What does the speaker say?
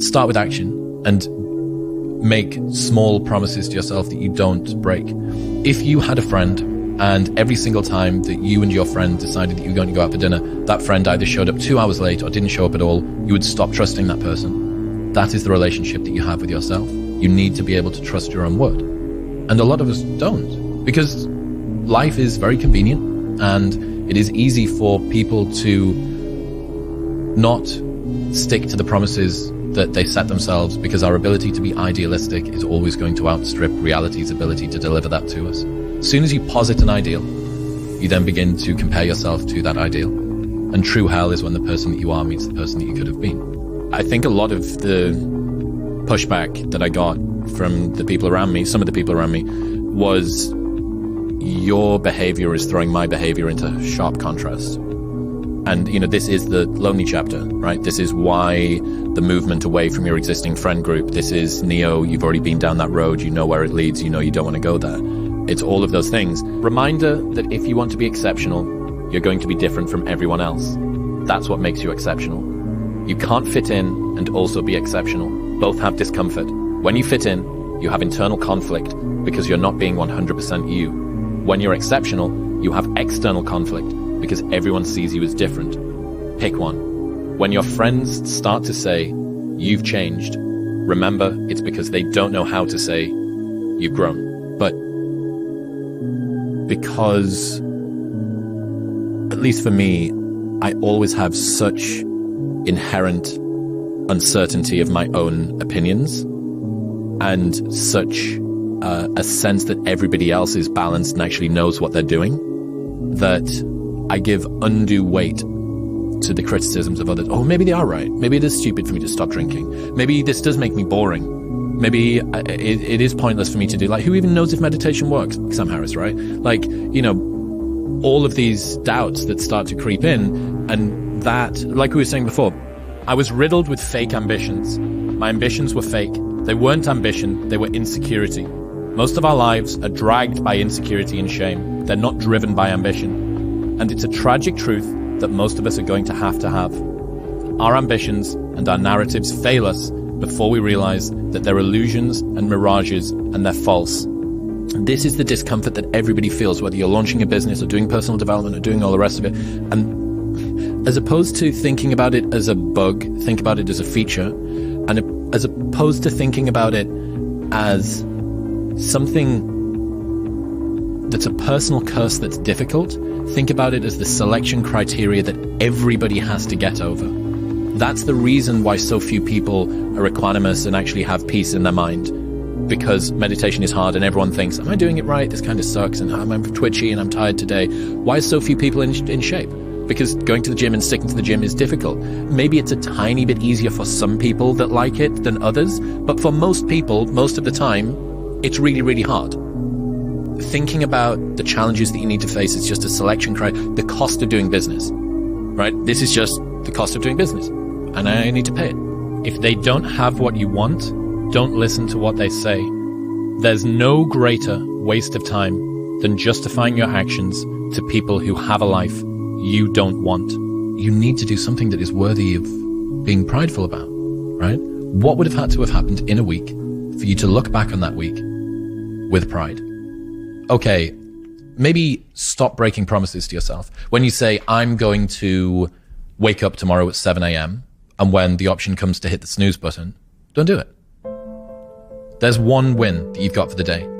Start with action and make small promises to yourself that you don't break. If you had a friend and every single time that you and your friend decided that you were going to go out for dinner, that friend either showed up 2 hours late or didn't show up at all, you would stop trusting that person. That is the relationship that you have with yourself. You need to be able to trust your own word. And a lot of us don't, because life is very convenient and it is easy for people to not stick to the promises that they set themselves, because our ability to be idealistic is always going to outstrip reality's ability to deliver that to us. As soon as you posit an ideal, you then begin to compare yourself to that ideal. And true hell is when the person that you are meets the person that you could have been. I think a lot of the pushback that I got from the people around me, some of the people around me, was your behavior is throwing my behavior into sharp contrast. And, this is the lonely chapter, right? This is why the movement away from your existing friend group. This is Neo, you've already been down that road, you know where it leads, you know you don't want to go there. It's all of those things. Reminder that if you want to be exceptional, you're going to be different from everyone else. That's what makes you exceptional. You can't fit in and also be exceptional. Both have discomfort. When you fit in, you have internal conflict because you're not being 100% you. When you're exceptional, you have external conflict because everyone sees you as different. Pick one. When your friends start to say, you've changed, remember it's because they don't know how to say, you've grown. But because, at least for me, I always have such inherent uncertainty of my own opinions and such a sense that everybody else is balanced and actually knows what they're doing, that I give undue weight to the criticisms of others. Oh, maybe they are right. Maybe it is stupid for me to stop drinking. Maybe this does make me boring. Maybe it is pointless for me to do. Like, who even knows if meditation works? Sam Harris, right? Like, all of these doubts that start to creep in, and that, like we were saying before, I was riddled with fake ambitions. My ambitions were fake. They weren't ambition, they were insecurity. Most of our lives are dragged by insecurity and shame. They're not driven by ambition. And it's a tragic truth that most of us are going to have. Our ambitions and our narratives fail us before we realize that they're illusions and mirages and they're false. This is the discomfort that everybody feels, whether you're launching a business or doing personal development or doing all the rest of it. And as opposed to thinking about it as a bug, think about it as a feature. And as opposed to thinking about it as something that's a personal curse that's difficult, think about it as the selection criteria that everybody has to get over. That's the reason why so few people are equanimous and actually have peace in their mind. Because meditation is hard and everyone thinks, am I doing it right? This kind of sucks and I'm twitchy and I'm tired today. Why are so few people in shape? Because going to the gym and sticking to the gym is difficult. Maybe it's a tiny bit easier for some people that like it than others, but for most people, most of the time, it's really, really hard. Thinking about the challenges that you need to face is just a selection criteria. The cost of doing business, right? This is just the cost of doing business, and I need to pay it. If they don't have what you want, don't listen to what they say. There's no greater waste of time than justifying your actions to people who have a life you don't want. You need to do something that is worthy of being prideful about, right? What would have had to have happened in a week for you to look back on that week with pride? Okay, maybe stop breaking promises to yourself. When you say, I'm going to wake up tomorrow at 7 a.m., and when the option comes to hit the snooze button, don't do it. There's one win that you've got for the day.